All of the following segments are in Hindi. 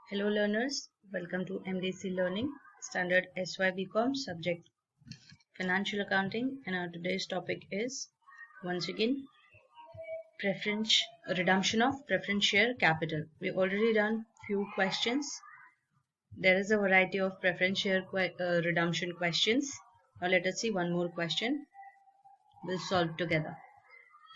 Hello learners, welcome to MDC Learning, Standard SY BCom, subject Financial Accounting, and our today's topic is, once again, redemption of preference share capital. We've already done few questions. There is a variety of preference share redemption questions. Now let us see one more question. We'll solve together.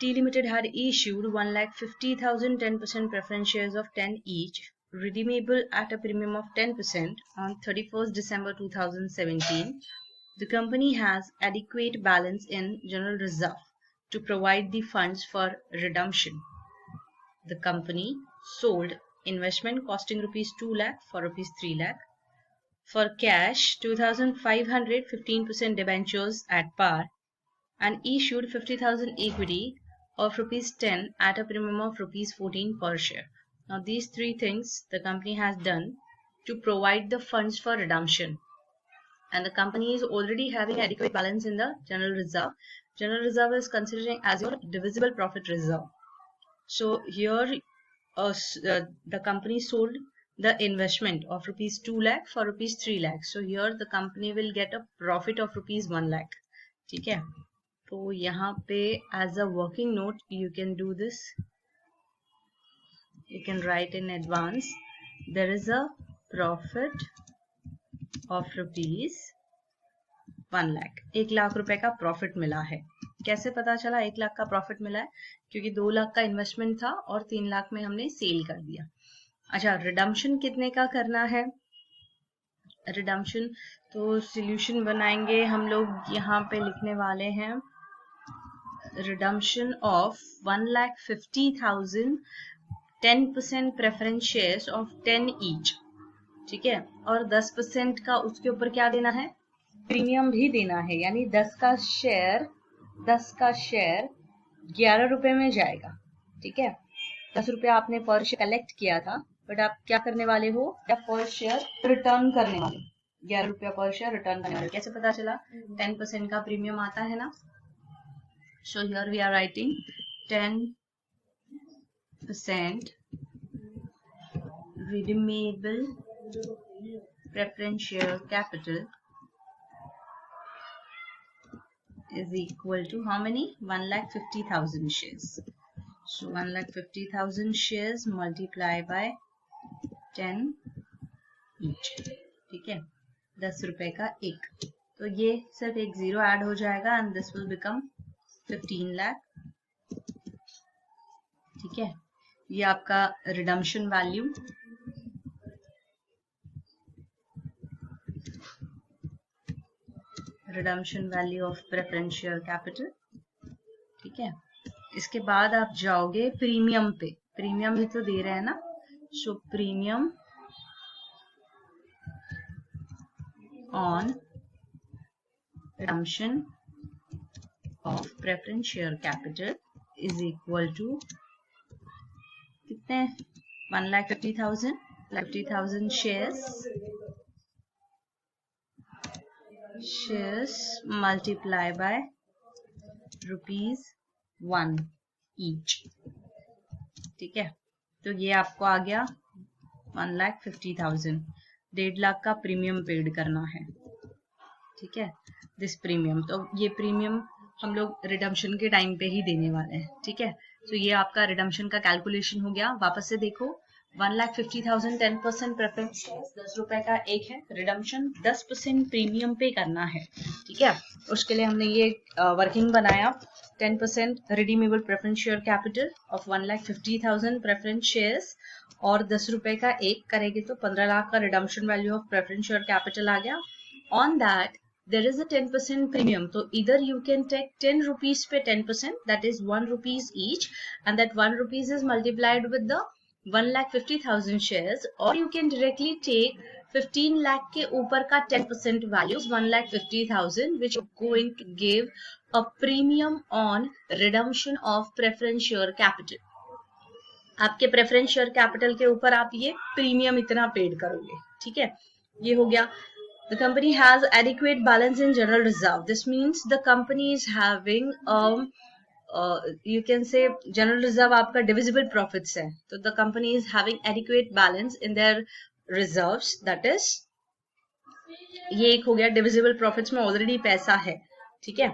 T Limited had issued 1,50,000 10% preference shares of 10 each, redeemable at a premium of 10% on 31st December 2017. The company has adequate balance in general reserve to provide the funds for redemption. The company sold investment costing rupees 2 lakh for rupees 3 lakh. For cash, 2,500 15% debentures at par and issued 50,000 equity of rupees 10 at a premium of rupees 14 per share. Now these three things the company has done to provide the funds for redemption, and the company is already having adequate balance in the general reserve. General reserve is considering as your divisible profit reserve. So here the company sold the investment of rupees 2 lakh for rupees 3 lakh. So here the company will get a profit of rupees 1 lakh. ठीक है, तो यहाँ पे as a working note you can do this. You can write in advance. There is a profit of rupees 1 lakh. 1 lakh रुपए का प्रॉफिट मिला है. कैसे पता चला 1 लाख का प्रॉफिट मिला है? क्योंकि 2 लाख का इन्वेस्टमेंट था और 3 लाख में हमने सेल कर दिया. अच्छा, रिडम्पशन कितने का करना है? रिडम्पशन तो सॉल्यूशन बनाएंगे हम लोग. यहाँ पे लिखने वाले हैं redemption of 1,50,000 10% preference shares of 10 each. ठीक है, और 10% का उसके ऊपर क्या देना है? प्रीमियम भी देना है. यानी 10 का शेयर 11 रुपए में जाएगा. ठीक है, 10 रुपए आपने पर शेयर कलेक्ट किया था, बट आप क्या करने वाले हो? आप पर शेयर रिटर्न करने वाले. 11 रुपया पर शेयर रिटर्न करने वाले. कैसे पता चला? 10% का प्रीमियम आता है ना. So here we are writing 10% redeemable preference share capital is equal to how many? 1,50,000 shares. So 1,50,000 shares multiplied by 10 each. ठीक है, 10 रुपए का एक. तो ये सिर्फ एक जीरो ऐड हो जाएगा and this will become 15 lakh. ठीक है, ये आपका redemption value. Redemption value of preference share capital. ठीक है, इसके बाद आप जाओगे प्रीमियम पे. प्रीमियम भी तो दे रहे हैं ना. सो premium on redemption of preference share capital is equal to कितने? 1,50,000 shares multiply by rupees 1 each. ठीक है, तो ये आपको आ गया 1,50,000. 1.5 लाख का प्रीमियम पेड करना है. ठीक है, दिस प्रीमियम. तो ये प्रीमियम हम लोग रिडम्पशन के टाइम पे ही देने वाले हैं. ठीक है, तो ये आपका रिडम्पशन का कैलकुलेशन हो गया. वापस से देखो, 1,50,000 10% प्रेफरेंस 10 रुपए का एक है. रिडम्पशन 10% प्रीमियम पे करना है. ठीक है, उसके लिए हमने ये वर्किंग बनाया. 10% redeemable preference share capital of 1,50,000 preference shares और 10 रुपए का एक करेंगे तो 15 लाख का redemption value of preference share capital आ गया. On that there is a 10% premium. So either you can take 10 rupees per 10%, that is 1 rupees each, and that 1 rupees is multiplied with the 1,50,000 shares, or you can directly take 15 lakh के ऊपर का 10% values 1,50,000, which is going to give a premium on redemption of preference share capital. आपके preference share capital के ऊपर आप ये प्रीमियम इतना पेड करोगे. ठीक है, ये हो गया. The company has adequate balance in general reserve. This means the company is having you can say general reserve आपका divisible profits है. तो the company is having adequate balance in their reserves, that is ये एक हो गया डिविजिबल प्रॉफिट्स में ऑलरेडी पैसा है, ठीक है,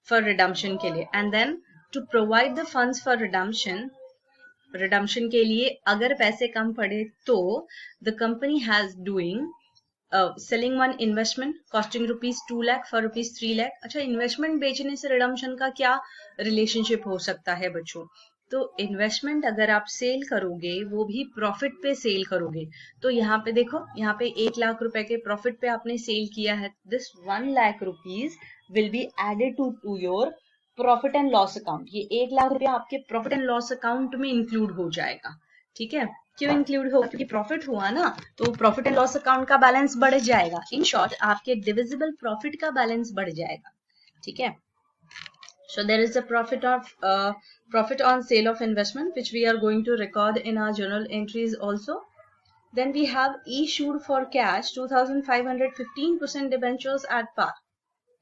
फॉर रिडम्पशन के लिए. And then to provide the funds for redemption के लिए अगर पैसे कम पड़े तो the company has doing selling one investment costing ₹2 lakh for ₹3 lakh. अच्छा, इन्वेस्टमेंट बेचने से रिडम्पशन का क्या रिलेशनशिप हो सकता है बच्चों? तो इन्वेस्टमेंट अगर आप सेल करोगे वो भी प्रॉफिट पे सेल करोगे, तो यहाँ पे देखो, यहाँ पे 1 लाख रुपए के प्रॉफिट पे आपने सेल किया है. This 1 lakh rupees will be added to your profit and loss account. ये 1 लाख रुपया आपके प्रॉफिट एंड लॉस अकाउंट में इंक्लूड हो जाएगा, ठीक है. क्यों इंक्लूड होगा? क्योंकि प्रॉफिट हुआ ना, तो प्रॉफिट एंड लॉस अकाउट का बैलेंस बढ़ जाएगा. इन शॉर्ट आपके डिविजिबल प्रॉफिट का बैलेंस बढ़ जाएगा, ठीक है. So there is a profit on sale of investment which we are going to record in our journal entries also. Then we have issued for cash 2515% debentures at par.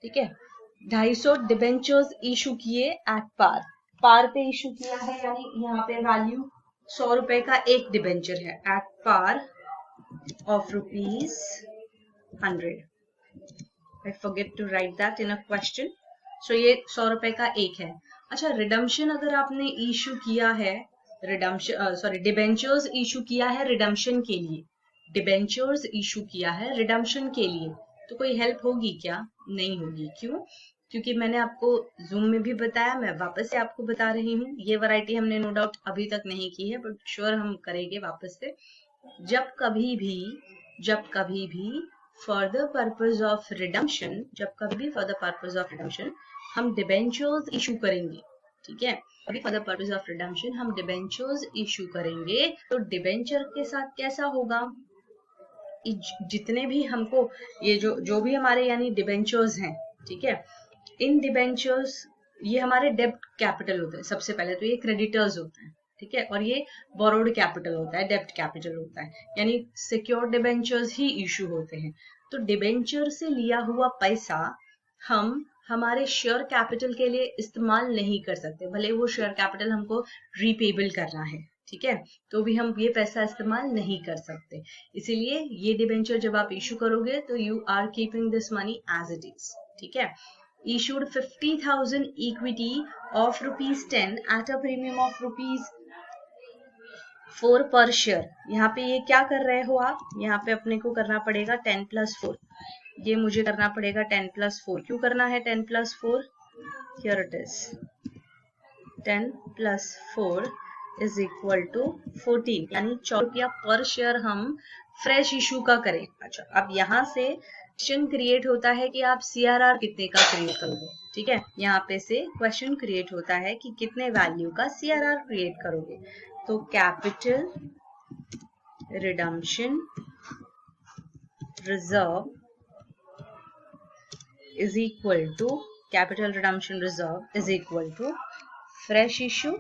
ठीक है, 250 डिबेंचर्स इशू किए एट पार. पार पे इशू किया है, यानी यहाँ पे वैल्यू 100 रुपए का एक डिबेंचर है at par of ₹100. I forget to write that in a question. So ये 100 रुपए का एक है. अच्छा, रिडम्पशन अगर आपने इशू किया है, डिबेंचर्स इशू किया है रिडम्पशन के लिए, डिबेंचर्स इशू किया है रिडम्पशन के लिए, तो कोई हेल्प होगी क्या? नहीं होगी. क्यों? क्योंकि मैंने आपको जूम में भी बताया, मैं वापस से आपको बता रही हूँ. ये वैरायटी हमने नो डाउट अभी तक नहीं की है, बट श्योर हम करेंगे वापस से. जब कभी भी for the purpose of redemption, हम डिबेंचर्स इशू करेंगे, ठीक है. अभी for the purpose of redemption हम डिबेंचर्स इशू करेंगे, तो डिबेंचर के साथ कैसा होगा? जितने भी हमको ये जो भी हमारे यानी डिबेंचर्स हैं, ठीक है, इन डिबेंचर्स ये हमारे डेब्ट कैपिटल होते हैं. सबसे पहले तो ये क्रेडिटर्स होते हैं, ठीक है, और ये बोरोड कैपिटल होता है, डेब्ट कैपिटल होता है, यानी सिक्योर्ड डिबेंचर्स ही इशू होते हैं. तो डिबेंचर से लिया हुआ पैसा हम हमारे शेयर कैपिटल के लिए इस्तेमाल नहीं कर सकते, भले वो शेयर कैपिटल हमको रीपेबल करना है, ठीक है, तो भी हम ये पैसा इस्तेमाल नहीं कर सकते. इसीलिए ये डिबेंचर जब आप इशू करोगे तो you are keeping this money as it is, ठीक है. Issued 50,000 equity of ₹10 at a premium of ₹4 per share. यहाँ पे ये क्या कर रहे हो आप? यहाँ पे अपने को करना पड़ेगा 10 + 4. ये मुझे करना पड़ेगा 10 + 4. क्यों करना है 10 + 4? Here it is. 10 + 4 is equal to 14, यानी ₹14 पर शेयर हम फ्रेश इशू का करें. अच्छा, अब यहाँ से क्वेश्चन क्रिएट होता है कि आप CRR कितने का क्रिएट करोगे, ठीक है. यहाँ पे से क्वेश्चन क्रिएट होता है कि कितने वैल्यू का CRR क्रिएट करोगे. तो capital redemption reserve is equal to fresh issue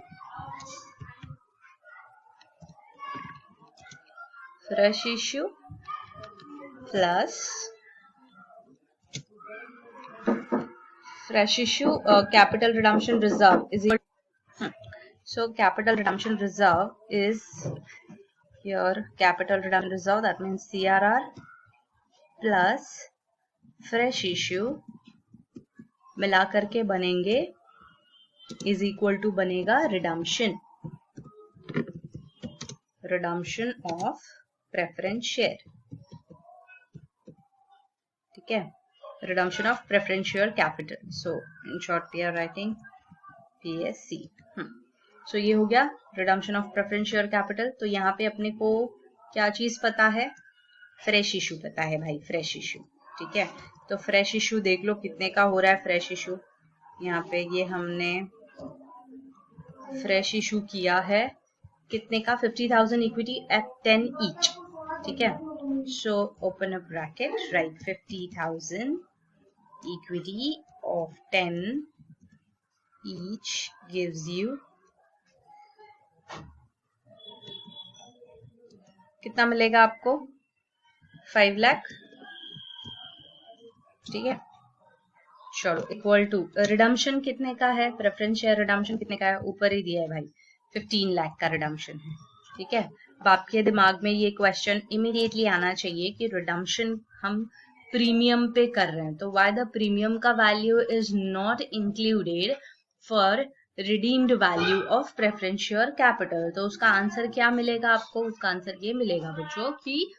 plus fresh issue capital redemption reserve is equal. So capital redemption reserve is your capital redemption reserve, that means CRR plus fresh issue मिला करके बनेंगे is equal to बनेगा redemption of preference share, ठीक है, redemption of preference share capital. So in short we are writing PSC. So ये हो गया redemption of preference share capital. तो यहाँ पे अपने को क्या चीज पता है? फ्रेश इशू पता है भाई, फ्रेश इशू, ठीक है. तो फ्रेश इशू देख लो कितने का हो रहा है फ्रेश इशू. यहाँ पे ये हमने फ्रेश इशू किया है कितने का? 50,000 इक्विटी एट 10 ईच, ठीक है. So open a bracket, write 50,000 equity of 10 each gives you कितना मिलेगा आपको? 5 लाख, ठीक है. चलो इक्वल टू रिडम्पशन कितने का है? प्रेफरेंस शेयर रिडम्पशन कितने का है? ऊपर ही दिया है भाई, 15 लाख का रिडम्पशन है, ठीक है. अब आपके दिमाग में ये क्वेश्चन इमीडिएटली आना चाहिए कि रिडम्पशन हम प्रीमियम पे कर रहे हैं, तो व्हाई द प्रीमियम का value is not included for redeemed value of preference share capital. तो उसका आंसर क्या मिलेगा आपको? उसका आंसर ये मिलेगा बच्चों कि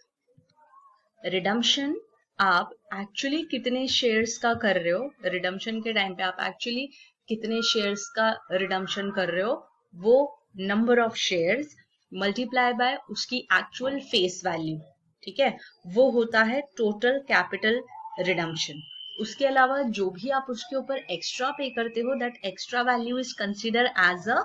रिडम्पशन आप एक्चुअली कितने शेयर्स का कर रहे हो, रिडम्पशन के टाइम पे आप एक्चुअली कितने शेयर्स का रिडम्पशन कर रहे हो, वो number of shares multiply by उसकी एक्चुअल फेस वैल्यू, ठीक है, वो होता है टोटल कैपिटल रिडम्पशन। उसके अलावा जो भी आप उसके ऊपर एक्स्ट्रा पे करते हो, that extra value is consider as a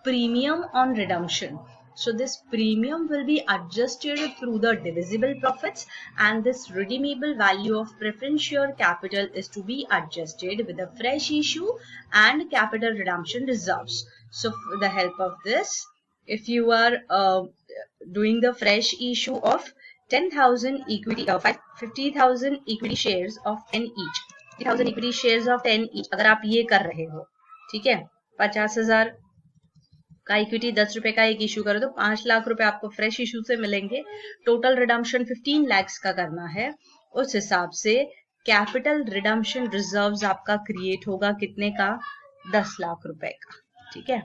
premium on redemption. So this premium will be adjusted through the divisible profits, and this redeemable value of preference share capital is to be adjusted with the fresh issue and capital redemption reserves. So for the help of this, if you are doing the fresh issue of 10,000 equity, 50,000 equity shares of 10 each, 50,000 equity shares of 10 each, अगर आप ये कर रहे हो, ठीक है, 50,000 का इक्विटी 10 रुपए का एक इशू करो तो 5 लाख रुपए आपको फ्रेश इशू से मिलेंगे। टोटल रिडम्पशन 15 लाख का करना है, उस हिसाब से कैपिटल रिडम्पशन रिजर्व्स आपका क्रिएट होगा कितने का? 10 लाख रुपए का, ठीक है,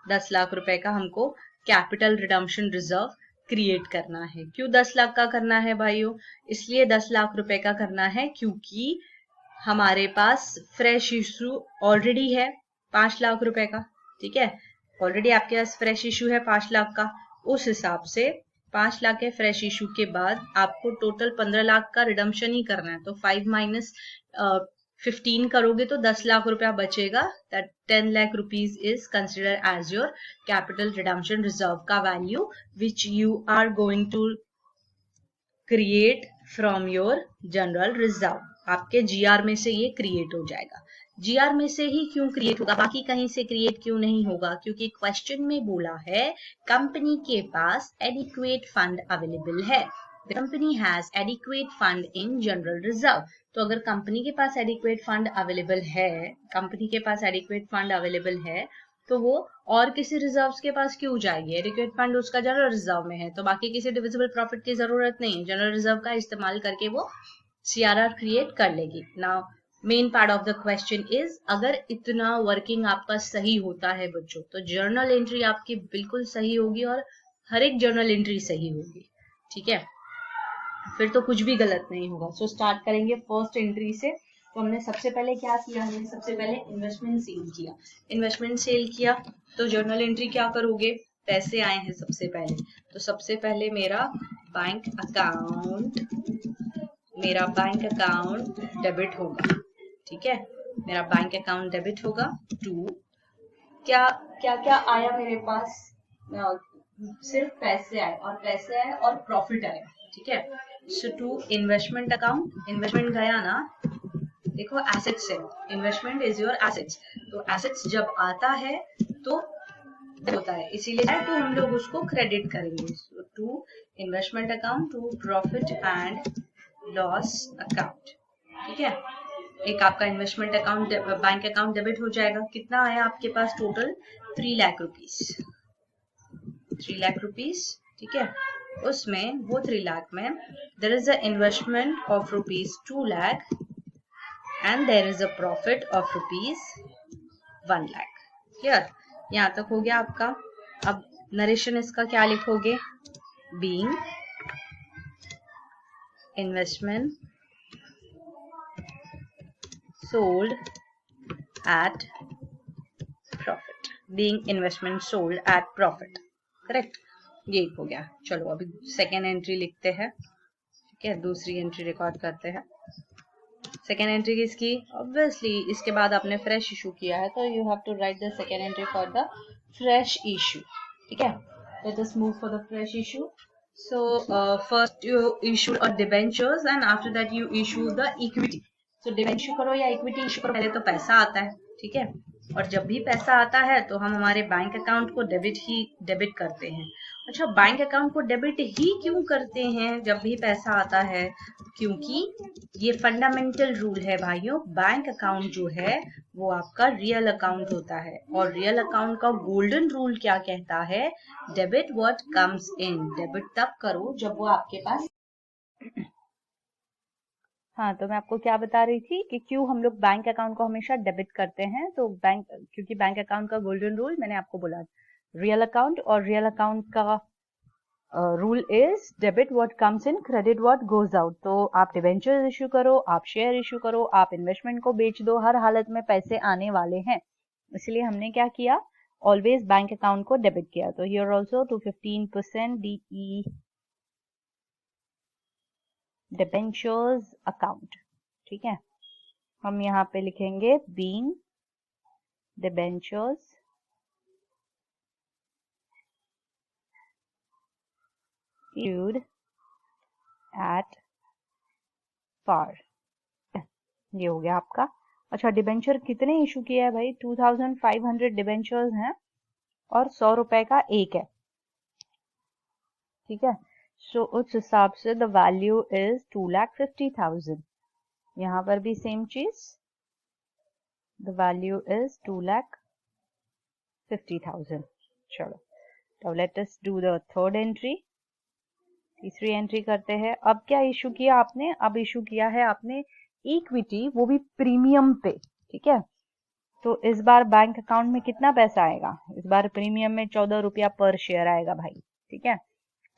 10 लाख रुपए का हमको कैपिटल रिडम्पशन रिजर्व क्रिएट करना है। क्यों 10 लाख का करना है भाइयों? इसलिए 10 लाख रुपए का करना है क्योंकि हमारे पास फ्रेश इशू ऑलरेडी है 5 लाख रुपए का, ठीक है, ऑलरेडी आपके पास फ्रेश इशू है 5 लाख का। उस हिसाब से 5 लाख के फ्रेश इशू के बाद आपको टोटल 15 लाख का रिडम्पशन ही करना है, तो 5 माइनस 15 करोगे तो 10 लाख रुपया बचेगा। That 10 lakh rupees is consider as your capital redemption reserve का value which you are going to create from your general reserve. आपके जीआर में से ये क्रिएट हो जाएगा। जीआर में से ही क्यों क्रिएट होगा, बाकी कहीं से क्रिएट क्यों नहीं होगा? क्योंकि क्वेश्चन में बोला है कंपनी के पास एडिक्वेट फंड अवेलेबल है, the company has adequate fund in general reserve. तो अगर कंपनी के पास एडिक्वेट फंड अवेलेबल है, कंपनी के पास एडिक्वेट फंड अवेलेबल है, तो वो और किसी रिजर्व्स के पास क्यों जाएगी? एडिक्वेट फंड उसका जनरल रिजर्व में है, तो बाकी किसी डिविजिबल प्रॉफिट की जरूरत नहीं, जनरल रिजर्व का इस्तेमाल करके वो सीआरआर क्रिएट कर लेगी। Now main part of the question is, अगर इतना वर्किंग आपका सही होता है बच्चों, तो जर्नल एंट्री आपकी बिल्कुल सही होगी और हर एक जर्नल एंट्री सही होगी, ठीक है, फिर तो कुछ भी गलत नहीं होगा। सो स्टार्ट करेंगे फर्स्ट एंट्री से। तो हमने सबसे पहले क्या किया? हमने सबसे पहले इन्वेस्टमेंट सेल किया। इन्वेस्टमेंट सेल किया तो जर्नल एंट्री क्या करोगे? पैसे आए हैं सबसे पहले, तो सबसे पहले मेरा बैंक अकाउंट डेबिट होगा, ठीक है, मेरा बैंक अकाउंट डेबिट होगा। टू क्या क्या क्या आया मेरे पास? सिर्फ पैसे आए, और पैसे आए और प्रॉफिट आया, ठीक है। सो टू इन्वेस्टमेंट अकाउंट, इन्वेस्टमेंट गया ना, देखो एसेट्स है, इन्वेस्टमेंट इज योर एसेट्स, तो एसेट्स जब आता है तो होता है, इसीलिए तो हम लोग उसको क्रेडिट करेंगे। So to investment account, to profit and loss account, ठीक है। एक आपका investment account bank account debit हो जाएगा। कितना आया आपके पास? Total 3 lakh rupees, 3 lakh rupees, ठीक है। उसमें वो 3 लाख में there is a investment of rupees 2 lakh and there is a profit of rupees 1 lakh. Clear? यहाँ तक हो गया आपका। अब नरेशन इसका क्या लिखोगे? Being investment sold at profit, being investment sold at profit, correct, ये हो गया। चलो अभी सेकेंड एंट्री लिखते हैं, ठीक है, दूसरी एंट्री रिकॉर्ड करते हैं। सेकेंड एंट्री किसकी? ऑब्वियसली इसके बाद आपने फ्रेश इशू किया है, तो you have to write the second entry for the fresh issue, ठीक है। Let us move for the fresh issue. So first you issue a debentures and after that you issue the equity. तो डिबेंचर करो या इक्विटी इशू करो, पहले तो पैसा आता है, ठीक है, और जब भी पैसा आता है तो हम हमारे बैंक अकाउंट को डेबिट करते हैं। अच्छा, बैंक अकाउंट को डेबिट ही क्यों करते हैं जब भी पैसा आता है? क्योंकि ये फंडामेंटल रूल है भाइयों, बैंक अकाउंट जो है वो आपका रियल अकाउंट होता है। और रियल अकाउंट का गोल्डन रूल क्या कहता है? Debit what comes in. Debit तब करो जब वो आपके पास। हाँ, तो मैं आपको क्या बता रही थी कि क्यों हम लोग बैंक अकाउंट को हमेशा डेबिट करते हैं। तो क्योंकि बैंक अकाउंट का गोल्डन रूल मैंने आपको बोला, रियल अकाउंट, और रियल अकाउंट का rule is debit what comes in, credit what goes out. तो आप डिबेंचर्स इश्यू करो, आप शेयर इश्यू करो, आप इन्वेस्टमेंट को बेच दो, हर हालत में पैसे आने वाले हैं। इसलिए हमने क्या किया, ऑलवेज बैंक अकाउंट को डेबिट किया। तो here also to 15% DE debentures account. ठीक है, हम यहाँ पे लिखेंगे being debentures issued at par। ये हो गया आपका। अच्छा, डिबेंचर कितने इशू किया है भाई? 2500 डिबेंचर्स हैं और 100 रुपए का एक है। ठीक है, सो उस हिसाब से द वैल्यू इज 2,50,000। यहाँ पर भी सेम चीज, द वैल्यू इज 2,50,000। चलो, तो let us do the third entry. तीसरी एंट्री करते हैं। अब क्या इशू किया आपने? अब इशू किया है आपने इक्विटी, वो भी प्रीमियम पे। ठीक है, तो इस बार बैंक अकाउंट में कितना पैसा आएगा? इस बार प्रीमियम में 14 रुपया पर शेयर आएगा भाई। ठीक है,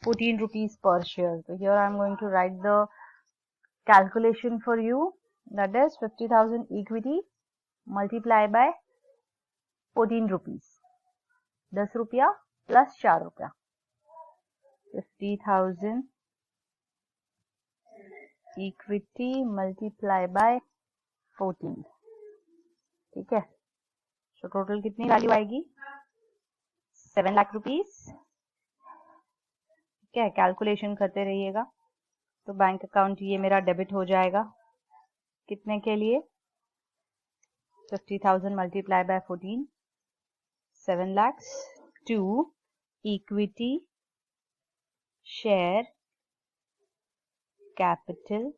14 rupees per share. So here I am going to write the calculation for you. That is 50,000 equity multiply by 14 rupees. 10 रुपया plus 4 रुपया। 50,000 equity multiply by 14। ठीक है, तो टोटल कितनी वैल्यू आएगी? 7 लाख रुपीस। ठीक है, कैलकुलेशन करते रहिएगा। तो बैंक अकाउंट ये मेरा डेबिट हो जाएगा कितने के लिए? 50,000 multiply by 14, 7 lakhs to equity share capital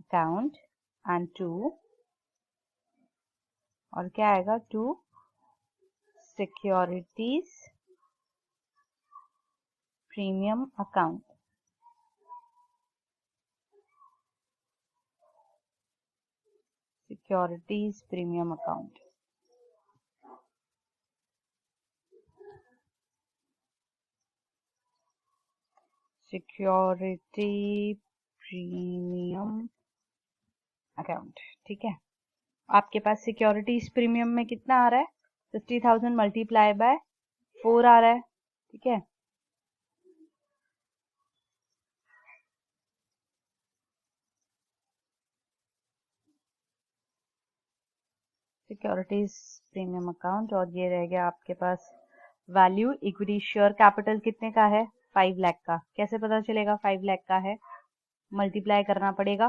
account and to, और क्या आएगा? to securities premium account। securities premium account। Security premium account. ठीक है, आपके पास सिक्योरिटीज प्रीमियम में कितना आ रहा है? 50,000 मल्टीप्लाई बाय 4 आ रहा है। ठीक है, सिक्योरिटीज प्रीमियम अकाउंट, और ये रह गया आपके पास वैल्यू। इक्विटी शेयर कैपिटल कितने का है? 5 लाख का। कैसे पता चलेगा 5 लाख का है? मल्टीप्लाई करना पड़ेगा,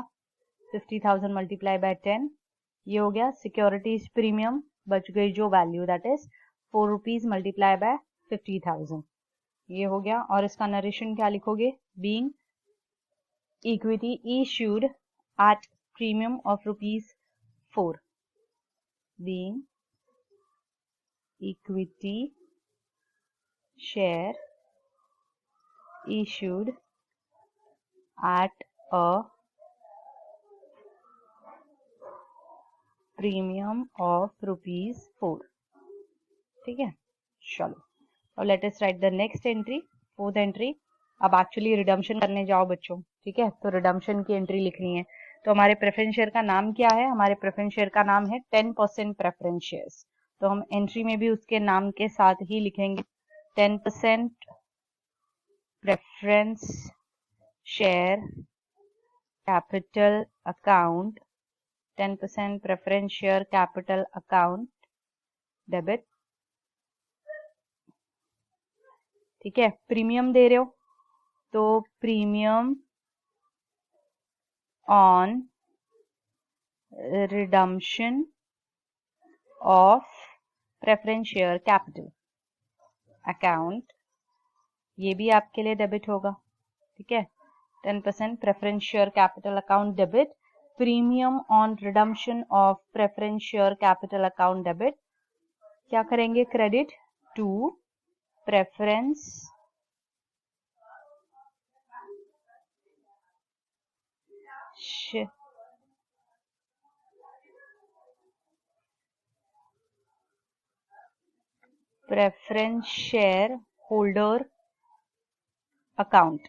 50,000 मल्टीप्लाई बाय 10, ये हो गया सिक्योरिटीज प्रीमियम। बच गई जो value, that is 4 rupees multiply by 50,000, ये हो गया। और इसका नरेशन क्या लिखोगे? Being equity issued at premium of ₹4, being equity share issued at a premium of ₹4। ठीक है, चलो, और late us write the next entry, fourth entry. अब एक्चुअली रिडम्पशन करने जाओ बच्चों। ठीक है, तो रिडम्पशन की एंट्री लिखनी है। तो हमारे प्रेफरेंस शेयर का नाम क्या है? हमारे प्रेफरेंस शेयर का नाम है 10% प्रेफरेंस शेयर्स। तो हम एंट्री में भी उसके नाम के साथ ही लिखेंगे 10% preference share capital account, 10% preference share capital account debit. ठीक है, प्रीमियम दे रहे हो तो premium on redemption of preference share capital account, ये भी आपके लिए डेबिट होगा। ठीक है, 10% preference share capital account debit. Premium on redemption of preference share capital account debit. क्या करेंगे? Credit to preference share holder account.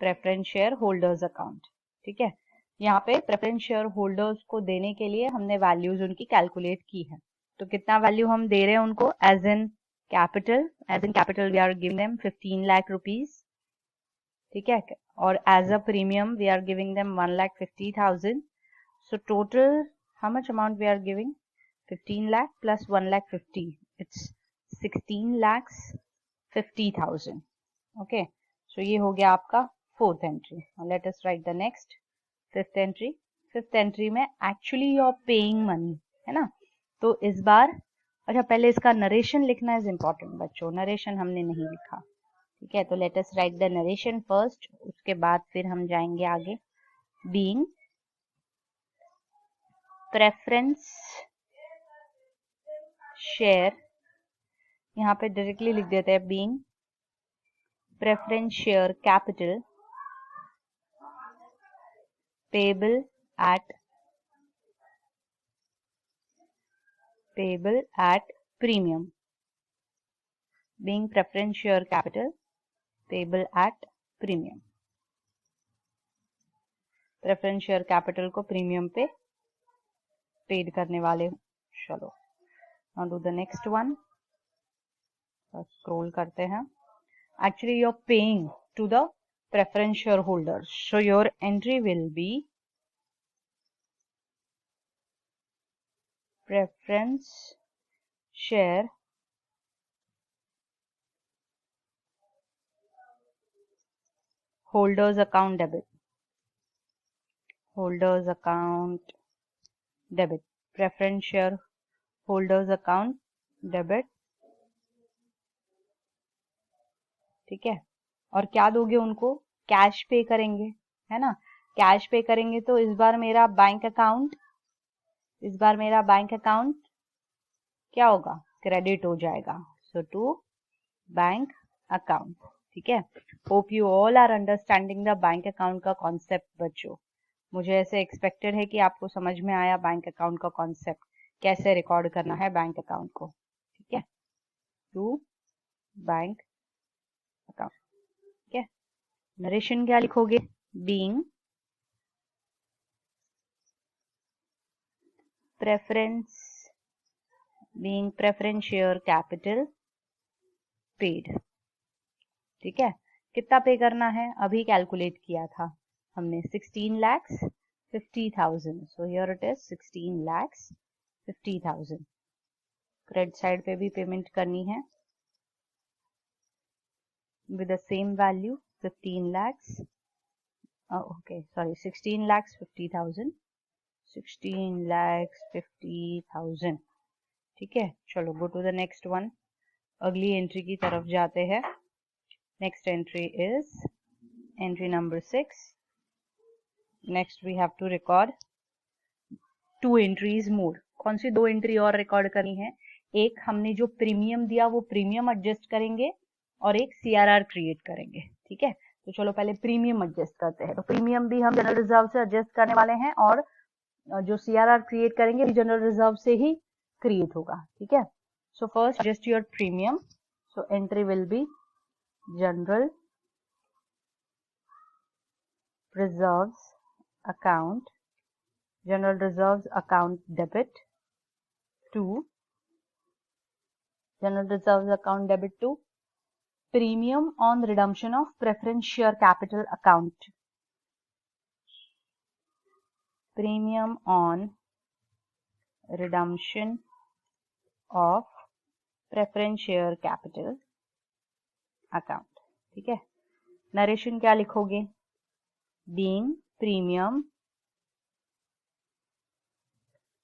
Preference share holders account. ठीक है, यहाँ पे प्रेफरेंस शेयर होल्डर्स को देने के लिए हमने वैल्यूज उनकी कैलकुलेट की है. तो कितना वैल्यू हम दे रहे हैं उनको? As in capital we are giving them 15 lakh rupees. ठीक है, और as a premium we are giving them 1,50,000. So total how much amount we are giving? 15 lakh plus 1,50,000. It's 16,50,000. Okay, so ये हो गया आपका fourth entry. Let us write the next fifth entry. Fifth entry में actually you are paying money, है ना. तो इस बार अच्छा पहले इसका नरेशन लिखना इज इम्पोर्टेंट बच्चों. नरेशन हमने नहीं लिखा. ठीक है, तो late us write the narration first, उसके बाद फिर हम जाएंगे आगे. बीइंग प्रेफरेंस शेयर, यहाँ पे डायरेक्टली लिख देते हैं being preference share capital payable at premium. Being preference share capital payable at premium. Preference share capital को प्रीमियम पे पेड करने वाले. चलो now do the next one. Scroll करते हैं. Actually you are paying to the preference shareholders, so your entry will be preference share holders account debit. Preference share holders account debit. ठीक है, और क्या दोगे उनको? कैश पे करेंगे, है ना. कैश पे करेंगे तो इस बार मेरा बैंक अकाउंट क्या होगा? क्रेडिट हो जाएगा. So to bank account. ठीक है, hope you all are understanding the bank account का कॉन्सेप्ट बच्चों. मुझे ऐसे एक्सपेक्टेड है कि आपको समझ में आया बैंक अकाउंट का कॉन्सेप्ट, कैसे रिकॉर्ड करना है बैंक अकाउंट को. ठीक है, टू बैंक अकाउंट. ठीक है, नरेशन क्या लिखोगे? Being preference share capital paid. ठीक है, कितना पे करना है? अभी कैलकुलेट किया था हमने 16,50,000. So here it is 16,50,000. Credit side पे भी पेमेंट करनी है with the same value 15 lakhs. Okay, sorry, 16,50,000. 16,50,000. ठीक है, चलो go to the next one. अगली एंट्री की तरफ जाते हैं. Next entry is entry number 6. Next we have to record 2 entries more. कौन सी 2 एंट्री और रिकॉर्ड करनी है? एक हमने जो प्रीमियम दिया वो प्रीमियम एडजस्ट करेंगे और एक सीआरआर क्रिएट करेंगे. ठीक है, तो चलो पहले प्रीमियम एडजस्ट करते हैं. तो प्रीमियम भी हम जनरल रिजर्व से एडजस्ट करने वाले हैं और जो सीआरआर क्रिएट करेंगे भी जनरल रिजर्व से ही क्रिएट होगा. ठीक है, so first adjust your premium. So entry will be general reserves account debit to premium on redemption of preference share capital account. Premium on redemption of preference share capital account. ठीक है, नरेशन क्या लिखोगे? Being premium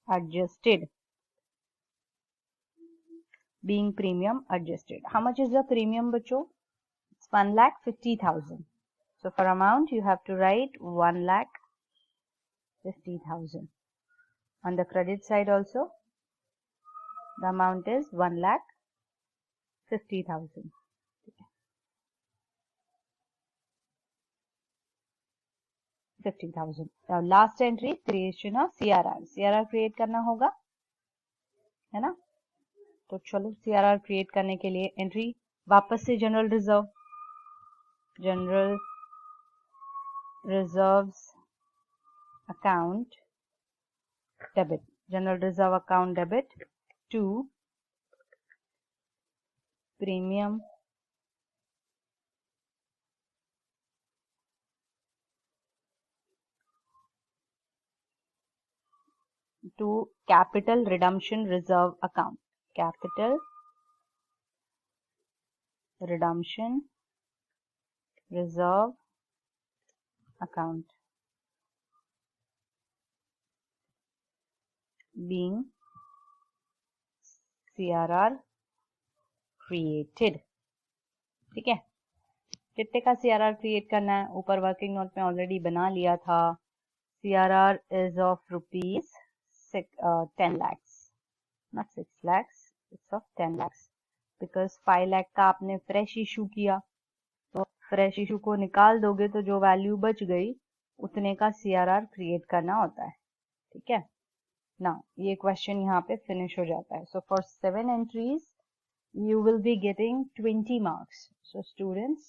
adjusted. Being premium adjusted. How much is the premium बच्चों? It's 1,50,000. So for amount, you have to write 1,50,000. On the credit side also, the amount is 1,50,000. 50,000. Now last entry, creation of CRR. CRR create करना होगा, है ना? तो चलो CRR create करने के लिए entry वापस से general reserves account debit. General reserve account debit to premium to capital redemption reserve account. Capital redemption reserve account being CRR created. ठीक है, कितने का CRR क्रिएट करना है? ऊपर वर्किंग नोट में ऑलरेडी बना लिया था. CRR is of rupees 10 lakhs, not 6 lakhs, it's of 10 lakhs because 5 lakh का आपने फ्रेश इशू किया, तो फ्रेश इशू को निकाल दोगे तो जो वैल्यू बच गई उतने का CRR क्रिएट करना होता है. ठीक है ना, ये क्वेश्चन यहाँ पे फिनिश हो जाता है. So for 7 entries you will be getting 20 marks. So students,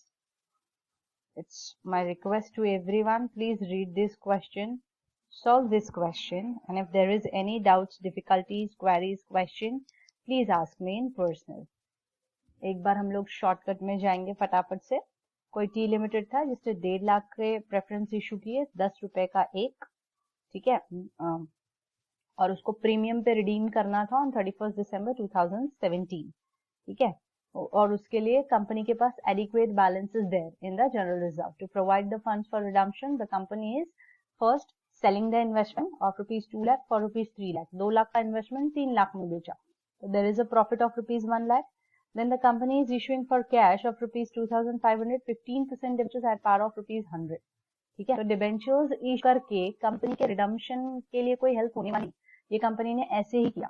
it's my request to everyone, please read this question, solve this question, and if there is any doubts, difficulties, queries, question, please ask me in personal. एक बार हम लोग शॉर्टकट में जाएंगे फटाफट से. कोई टी लिमिटेड था जिसने 1.5 लाख के प्रेफरेंस इशू किए, 10 रुपए का एक, ठीक है, और उसको प्रीमियम पे रिडीम करना था ऑन 31 दिसंबर 2017. ठीक है, और उसके लिए कंपनी के पास adequate balances there in the general reserve. To provide the funds for redemption, the company is first selling the investment of ₹2 lakh for ₹3 lakh. 2 lakh का इन्वेस्टमेंट 3 लाख में बेचा, तो there is a profit of ₹1 lakh. Then the company is issuing for cash of ₹2,500 15% debentures at par of ₹100. ठीक है, तो डिबेंचर्स इशू करके कंपनी के रिडम्पशन के लिए कोई हेल्प होने वाली, ये कंपनी ने ऐसे ही किया.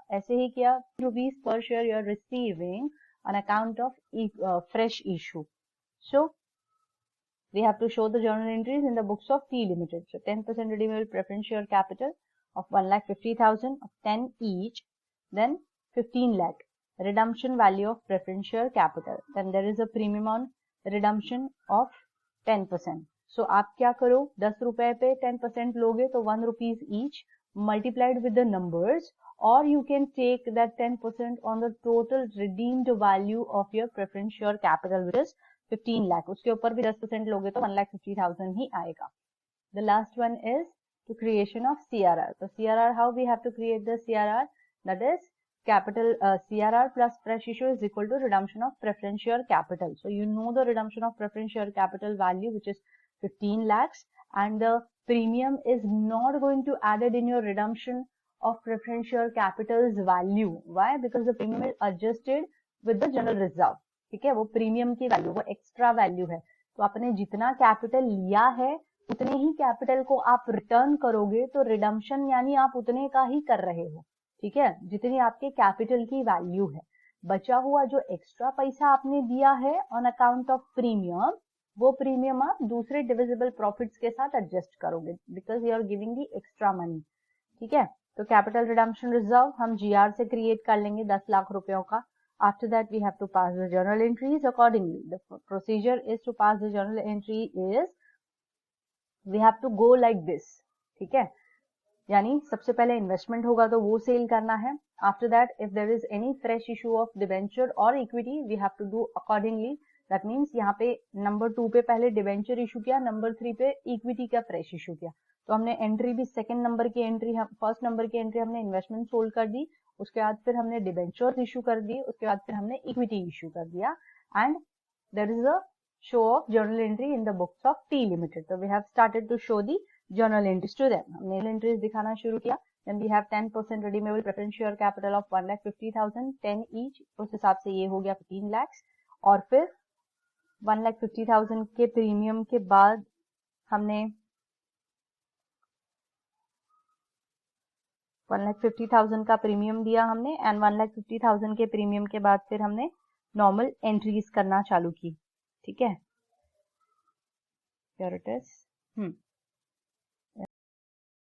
₹, per share you are receiving on account of fresh issue. So we have to show the journal entries in the books of T Limited. So 10% redeemable preference share capital of 1,50,000 of 10 each. Then 15 lakh redemption value of preference share capital. Then there is a premium on redemption of 10%. So आप क्या करो, 10 रुपए पे 10% लोगे तो ₹1 each multiplied with the numbers, or you can take that 10% on the total redeemed value of your preference share capital, which is 15 lakh. उसके ऊपर भी 10% लोगे तो 1,50,000 ही आएगा. The last one is the creation of CRR. So CRR, how we have to create the CRR? That is capital CRR plus fresh issue is equal to redemption of preference share capital. So you know the redemption of preference share capital value, which is 15 lakhs, and the premium is not going to added in your redemption of preference share capital's value. Why? Because the premium is adjusted with the general reserve. ठीक है, वो प्रीमियम की वैल्यू, वो एक्स्ट्रा वैल्यू है. तो आपने जितना कैपिटल लिया है उतने ही कैपिटल को आप रिटर्न करोगे, तो रिडम्पशन यानी आप उतने का ही कर रहे हो. ठीक है, जितनी आपके कैपिटल की वैल्यू है. बचा हुआ जो एक्स्ट्रा पैसा आपने दिया है ऑन अकाउंट ऑफ प्रीमियम, वो प्रीमियम आप दूसरे डिविजिबल प्रॉफिट्स के साथ एडजस्ट करोगे, because you are giving the extra money. ठीक है, तो कैपिटल रिडम्पशन रिजर्व हम GR से क्रिएट कर लेंगे 10 लाख रुपयों का. After that we have to pass the journal entries accordingly. The procedure is to pass the journal entry is we have to go like this. ठीक है, यानी सबसे पहले इन्वेस्टमेंट होगा तो वो सेल करना है. After that if there is any fresh issue of debenture और equity, we have to do accordingly. That means यहाँ पे नंबर 2 पे पहले डिबेंचर इशू किया, नंबर 3 पे इक्विटी का फ्रेश इशू किया, तो हमने एंट्री भी सेकंड नंबर की एंट्री, फर्स्ट नंबर की एंट्री हमने इन्वेस्टमेंट सोल्ड कर दी, उसके बाद फिर हमने डिबेंचर इशू कर दिए, उसके बाद फिर हमने इक्विटी इशू कर दिया. And there is a show of journal entry in the books of T Limited. तो we have started to show the journal entries to them. हमने एंट्रीज दिखाना शुरू किया. Then we have 10% redeemable preference share capital of 1,50,000, 10 each, उस हिसाब से ये हो गया 15 लाख. और फिर 1,50,000 के प्रीमियम के बाद हमने 1,50,000 का प्रीमियम दिया हमने एंड 1,50,000 के प्रीमियम के बाद फिर हमने नॉर्मल एंट्रीज करना चालू की, ठीक है। Here it is.